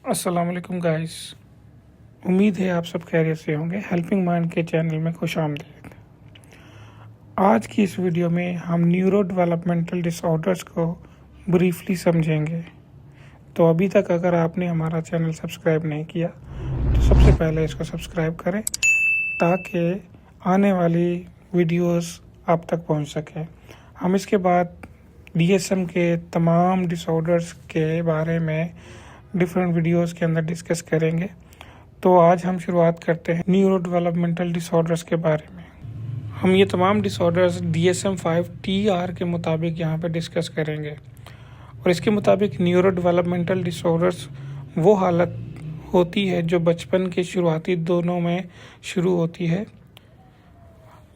अस्सलाम वालेकुम गाइस। उम्मीद है आप सब खैरियत से होंगे। हेल्पिंग माइंड के चैनल में खुश आमदीद। आज की इस वीडियो में हम न्यूरो डेवलपमेंटल डिसऑर्डर्स को ब्रीफली समझेंगे। तो अभी तक अगर आपने हमारा चैनल सब्सक्राइब नहीं किया तो सबसे पहले इसको सब्सक्राइब करें ताकि आने वाली वीडियोस आप तक पहुंच सके। हम इसके बाद डीएसएम के तमाम डिसऑर्डर्स के बारे में डिफरेंट वीडियोस के अंदर डिस्कस करेंगे। तो आज हम शुरुआत करते हैं न्यूरो डेवलपमेंटल डिसऑर्डर्स के बारे में। हम ये तमाम डिसऑर्डर्स DSM-5 TR के मुताबिक यहाँ पे डिस्कस करेंगे। और इसके मुताबिक न्यूरो डेवलपमेंटल डिसऑर्डर्स वो हालत होती है जो बचपन के शुरुआती दोनों में शुरू होती है।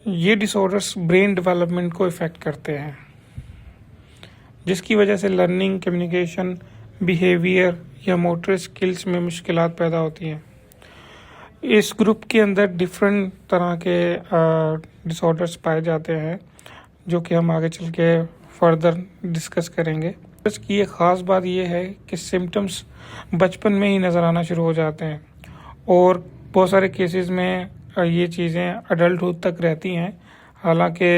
ये डिसऑर्डर्स ब्रेन डेवलपमेंट को इफ़ेक्ट करते हैं, जिसकी वजह से लर्निंग, कम्युनिकेशन, बिहेवियर या मोटर स्किल्स में मुश्किलात पैदा होती हैं। इस ग्रुप के अंदर डिफरेंट तरह के डिसऑर्डर्स पाए जाते हैं जो कि हम आगे चल के फर्दर डिस्कस करेंगे। इसकी एक ख़ास बात यह है कि सिम्टम्स बचपन में ही नज़र आना शुरू हो जाते हैं और बहुत सारे केसेस में ये चीज़ें अडल्टहुड तक रहती हैं। हालांकि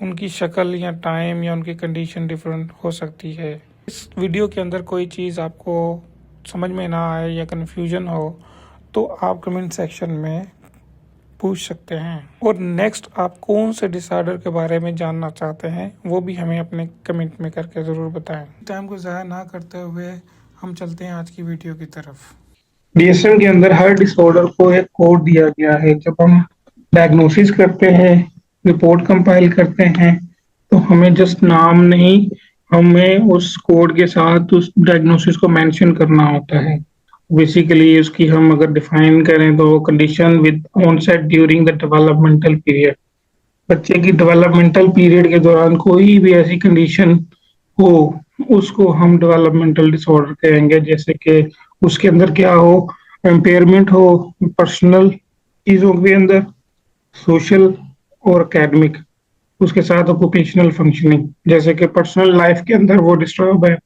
उनकी शक्ल या टाइम या उनकी कंडीशन डिफरेंट हो सकती है। इस वीडियो के अंदर कोई चीज़ आपको समझ में ना आए या कन्फ्यूजन हो तो आप कमेंट सेक्शन में पूछ सकते हैं। और नेक्स्ट आप कौन से डिसऑर्डर के बारे में जानना चाहते हैं वो भी हमें अपने कमेंट में करके ज़रूर बताएं। टाइम को ज़ाया ना करते हुए हम चलते हैं आज की वीडियो की तरफ। डीएसएम के अंदर हर डिसऑर्डर को एक कोड दिया गया है। जब हम डायग्नोसिस करते हैं, रिपोर्ट कंपाइल करते हैं, तो हमें जस्ट नाम नहीं, हमें उस कोड के साथ उस डायग्नोसिस को मेंशन करना होता है। बेसिकली उसकी हम अगर डिफाइन करें तो condition with onset during the developmental period. बच्चे की डेवलपमेंटल पीरियड के दौरान कोई भी ऐसी कंडीशन हो, उसको हम डेवलपमेंटल डिसऑर्डर कहेंगे। जैसे कि उसके अंदर क्या हो, एम्पेयरमेंट हो पर्सनल चीज़ों के अंदर, सोशल और एकेडमिक, उसके साथ ऑक्यूपेशनल फंक्शनिंग। जैसे कि पर्सनल लाइफ के अंदर वो डिस्टर्ब है,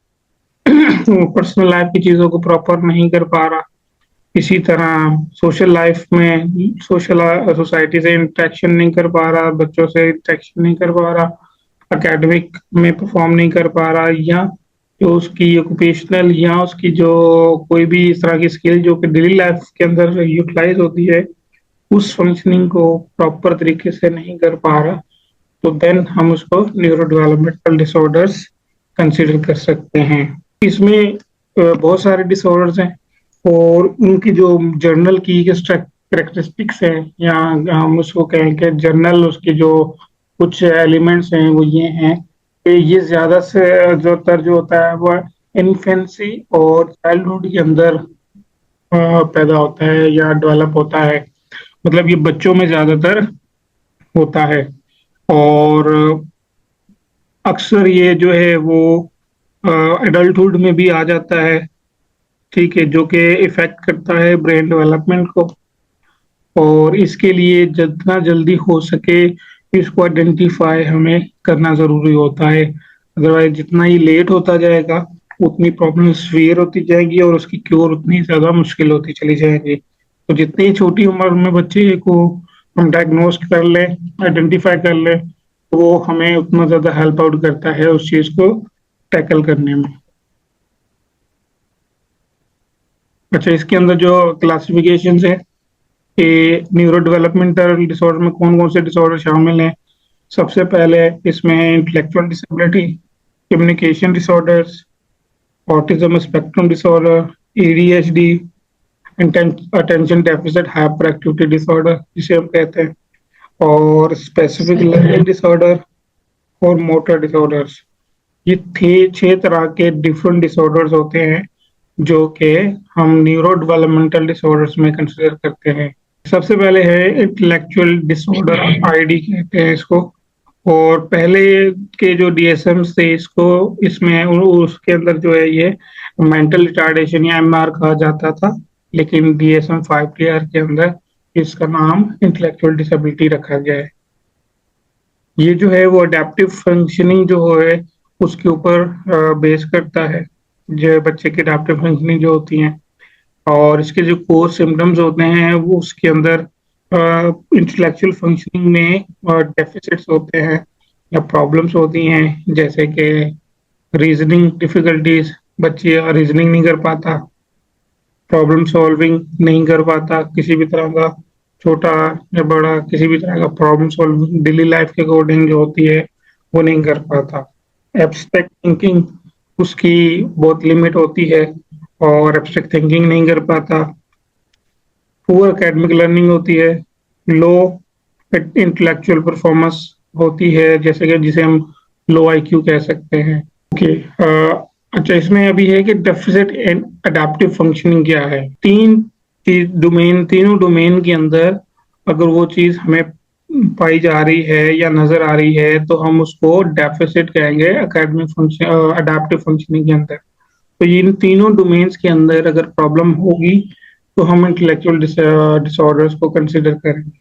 पर्सनल लाइफ की चीज़ों को प्रॉपर नहीं कर पा रहा। इसी तरह सोशल लाइफ में सोशल सोसाइटी से इंटरेक्शन नहीं कर पा रहा, बच्चों से इंटरेक्शन नहीं कर पा रहा, एकेडमिक में परफॉर्म नहीं कर पा रहा, या जो उसकी ऑक्यूपेशनल या उसकी जो कोई भी इस तरह की स्किल जो कि डेली लाइफ के अंदर यूटिलाइज होती है, उस फंक्शनिंग को प्रॉपर तरीके से नहीं कर पा रहा, तो देन हम उसको न्यूरो डेवलपमेंटल डिसऑर्डर्स कंसिडर कर सकते हैं। इसमें बहुत सारे डिसऑर्डर्स हैं और उनकी जो जर्नल की करेक्टरिस्टिक्स हैं, या हम उसको कहें कि जर्नल उसकी जो कुछ एलिमेंट्स हैं वो ये हैं कि ये ज्यादा से ज्यादातर जो होता है वो इन्फेंसी और चाइल्डहुड के अंदर पैदा होता है या डेवलप होता है। मतलब ये बच्चों में ज्यादातर होता है और अक्सर ये जो है वो एडल्टहुड में भी आ जाता है। ठीक है, जो कि इफेक्ट करता है ब्रेन डेवलपमेंट को, और इसके लिए जितना जल्दी हो सके इसको आइडेंटिफाई हमें करना जरूरी होता है। अदरवाइज जितना ही लेट होता जाएगा उतनी प्रॉब्लम सीवियर होती जाएगी और उसकी क्योर उतनी ज्यादा मुश्किल होती चली जाएगी। तो जितनी छोटी उम्र में बच्चे को हम डायग्नोस कर लें, आइडेंटिफाई कर लें, तो वो हमें उतना ज्यादा हेल्प आउट करता है उस चीज को टैकल करने में। अच्छा, इसके अंदर जो क्लासिफिकेशन है कि न्यूरो डेवलपमेंटल डिसऑर्डर में कौन कौन से डिसऑर्डर शामिल हैं। सबसे पहले इसमें intellectual disability, communication disorders, autism spectrum disorder, ADHD, attention deficit hyper activity disorder जिसे हम कहते हैं, और स्पेसिफिक लर्निंग डिसऑर्डर और मोटर डिसऑर्डर्स। ये थे 6 तरह के डिफरेंट डिसऑर्डर्स होते हैं जो कि हम न्यूरो डेवलपमेंटल डिसऑर्डर्स में कंसिडर करते हैं। सबसे पहले है इंटेलेक्चुअल डिसऑर्डर, ID कहते हैं इसको। और पहले के जो DSM थे इसको, इसमें उसके अंदर जो है ये मेंटल रिटार्डेशन या MR कहा जाता था, लेकिन DSM-5 TR के अंदर इसका नाम इंटेलेक्चुअल डिसेबिलिटी रखा गया है। ये जो है वो अडेप्टिव फंक्शनिंग जो है उसके ऊपर बेस करता है, जो बच्चे की अडेप्टिव फंक्शनिंग जो होती हैं। और इसके जो कोर सिम्टम्स होते हैं वो उसके अंदर इंटेलेक्चुअल फंक्शनिंग में डेफिसिट्स होते हैं या प्रॉब्लम्स होती हैं, जैसे कि रीजनिंग डिफिकल्टीज, बच्चे रीजनिंग नहीं कर पाता, प्रॉब्लम सॉल्विंग नहीं कर पाता, किसी भी तरह का छोटा या बड़ा किसी भी तरह का प्रॉब्लम सॉल्विंग डेली लाइफ के अकॉर्डिंग जो होती है वो नहीं कर पाता। एब्स्ट्रैक्ट थिंकिंग उसकी बहुत लिमिट होती है और एब्स्ट्रैक्ट थिंकिंग नहीं कर पाता। पुअर एकेडमिक लर्निंग होती है, लो इंटेलेक्चुअल परफॉर्मेंस होती है, जैसे कि जिसे हम लो आईक्यू कह सकते हैं। ओके, अच्छा, इसमें अभी है कि डेफिसिट एंड अडेप्टिव फंक्शनिंग क्या है। तीनों डोमेन के अंदर अगर वो चीज हमें पाई जा रही है या नजर आ रही है तो हम उसको डेफिसिट कहेंगे एकेडमिक फंक्शन अडेप्टिव फंक्शनिंग के अंदर। तो इन तीनों डोमेन्स के अंदर अगर प्रॉब्लम होगी तो हम इंटेलेक्चुअल डिसऑर्डर्स को कंसिडर करेंगे।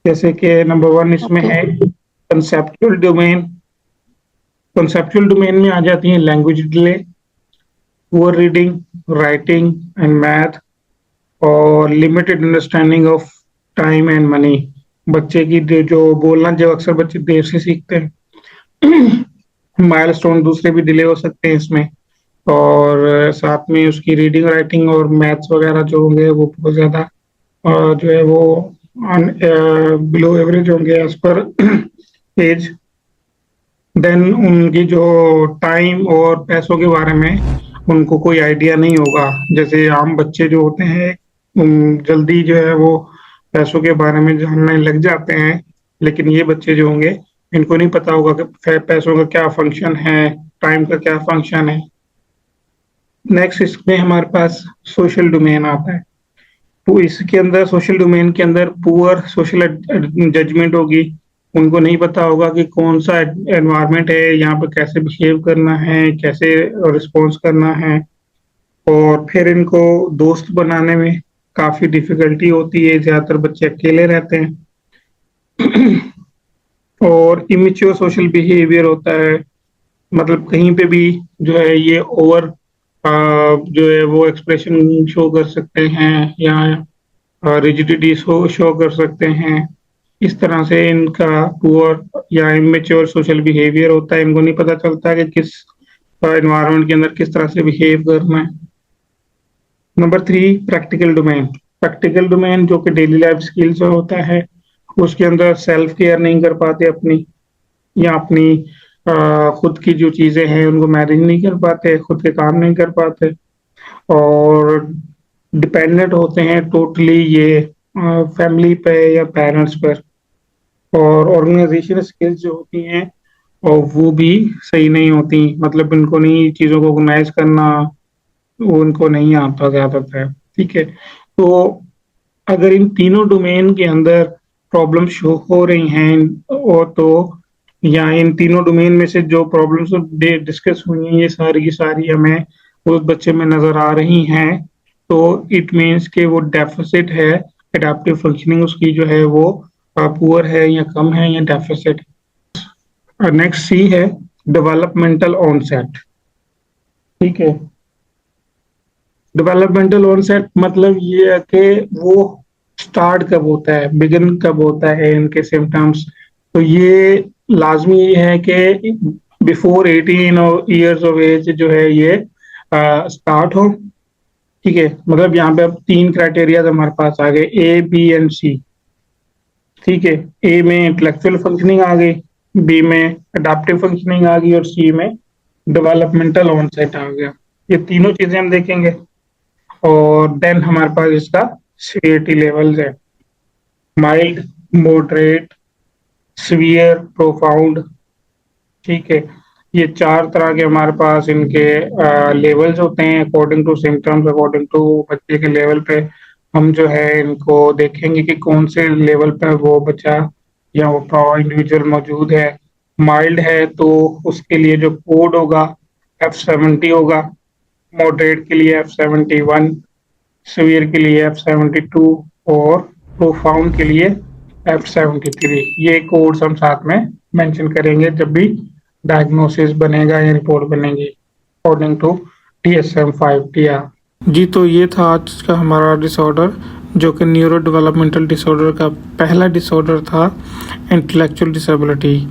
जैसे कि नंबर 1 इसमें ओके। है कंसेप्चुअल डोमेन। कंसेप्चुअल डोमेन में आ जाती है language delay, poor reading, writing and math, और limited understanding of time and money. बच्चे की जो बोलना, जो अक्सर बच्चे देर से सीखते हैं, माइलस्टोन दूसरे भी डिले हो सकते हैं इसमें, और साथ में उसकी रीडिंग राइटिंग और मैथ्स वगैरह जो होंगे वो बहुत ज्यादा जो है वो बिलो एवरेज होंगे एज पर एज। देन उनकी जो टाइम और पैसों के बारे में उनको कोई आइडिया नहीं होगा। जैसे आम बच्चे जो होते हैं जल्दी जो है वो पैसों के बारे में जानने लग जाते हैं, लेकिन ये बच्चे जो होंगे इनको नहीं पता होगा कि पैसों का क्या फंक्शन है, टाइम का क्या फंक्शन है। नेक्स्ट इसमें हमारे पास सोशल डोमेन आता है। तो इसके अंदर सोशल डोमेन के अंदर पुअर सोशल जजमेंट होगी। उनको नहीं पता होगा कि कौन सा एनवायरनमेंट है, यहाँ पे कैसे बिहेव करना है, कैसे रिस्पॉन्स करना है। और फिर इनको दोस्त बनाने में काफी डिफिकल्टी होती है, ज्यादातर बच्चे अकेले रहते हैं। और इमेच्योर सोशल बिहेवियर होता है, मतलब कहीं पे भी जो है ये ओवर जो है वो एक्सप्रेशन शो कर सकते हैं या रिजिडिटी शो कर सकते हैं। इस तरह से इनका पुअर या इमेच्योर सोशल बिहेवियर होता है। इनको नहीं पता चलता कि किस एनवायरनमेंट के अंदर किस तरह से बिहेव करना है। Number 3, practical domain. Practical domain जो कि डेली लाइफ स्किल्स होता है, उसके अंदर सेल्फ केयर नहीं कर पाते अपनी, या अपनी खुद की जो चीजें हैं उनको मैनेज नहीं कर पाते, खुद के काम नहीं कर पाते, और डिपेंडेंट होते हैं टोटली ये फैमिली पे या पेरेंट्स पर। और ऑर्गेनाइजेशन स्किल्स जो होती हैं और वो भी सही नहीं होती, मतलब इनको नहीं चीज़ों को ऑर्गेनाइज करना, वो इनको नहीं आता ज़्यादातर। ठीक है, तो अगर इन तीनों डोमेन के अंदर प्रॉब्लम शो हो रही हैं और तो, या इन तीनों डोमेन में से जो प्रॉब्लम्स डिस्कस हुई हैं ये सारी की सारी हमें उस बच्चे में नजर आ रही हैं, तो इट मीन्स कि वो डेफिसिट है, एडाप्टिव फंक्शनिंग उसकी जो है वो पुअर है या कम है या डेफिसिट। नेक्स्ट सी है डेवलपमेंटल ऑनसेट। ठीक है, डेवलपमेंटल ऑनसेट मतलब ये है कि वो स्टार्ट कब होता है, बिगिन कब होता है इनके सिम्टम्स। तो ये लाजमी ये है कि बिफोर 18 ईयर्स ऑफ एज जो है ये स्टार्ट हो। ठीक है, मतलब यहाँ पे अब 3 क्राइटेरिया हमारे पास आ गए, ए बी एंड सी। ठीक है, ए में इंटेलेक्चुअल फंक्शनिंग आ गई, बी में अडाप्टिव फंक्शनिंग आ गई, और सी में डेवलपमेंटल ऑनसेट आ गया। ये तीनों चीजें हम देखेंगे। और देन हमारे पास इसका सीवियरिटी लेवल्स है, माइल्ड, मॉडरेट, सीवियर, प्रोफाउंड। ठीक है, ये 4 तरह के हमारे पास इनके लेवल्स होते हैं according to symptoms, according to बच्चे के लेवल पे हम जो है इनको देखेंगे कि कौन से लेवल पे वो बच्चा या वो इंडिविजुअल मौजूद है। माइल्ड है तो उसके लिए जो कोड होगा F70 होगा, मॉडरेट के लिए F71, सीवियर के लिए F72, और प्रोफाउंड के लिए F73। ये कोड्स हम साथ में मेंशन करेंगे जब भी डायग्नोसिस बनेगा या रिपोर्ट बनेगी अकॉर्डिंग टू DSM-5 TR। जी तो ये था आज का हमारा डिसऑर्डर, जो कि न्यूरो डेवलपमेंटल डिसऑर्डर का पहला डिसऑर्डर था, इंटेलेक्चुअल डिसेबिलिटी।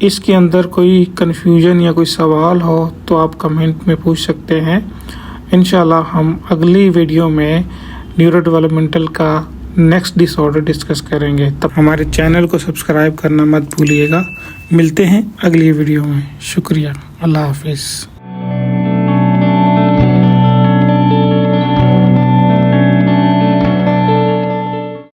इसके अंदर कोई कन्फ्यूजन या कोई सवाल हो तो आप कमेंट में पूछ सकते हैं। इंशाल्लाह हम अगली वीडियो में न्यूरो डेवलपमेंटल का नेक्स्ट डिसऑर्डर डिस्कस करेंगे। तब हमारे चैनल को सब्सक्राइब करना मत भूलिएगा। मिलते हैं अगली वीडियो में। शुक्रिया। अल्लाह हाफिज़।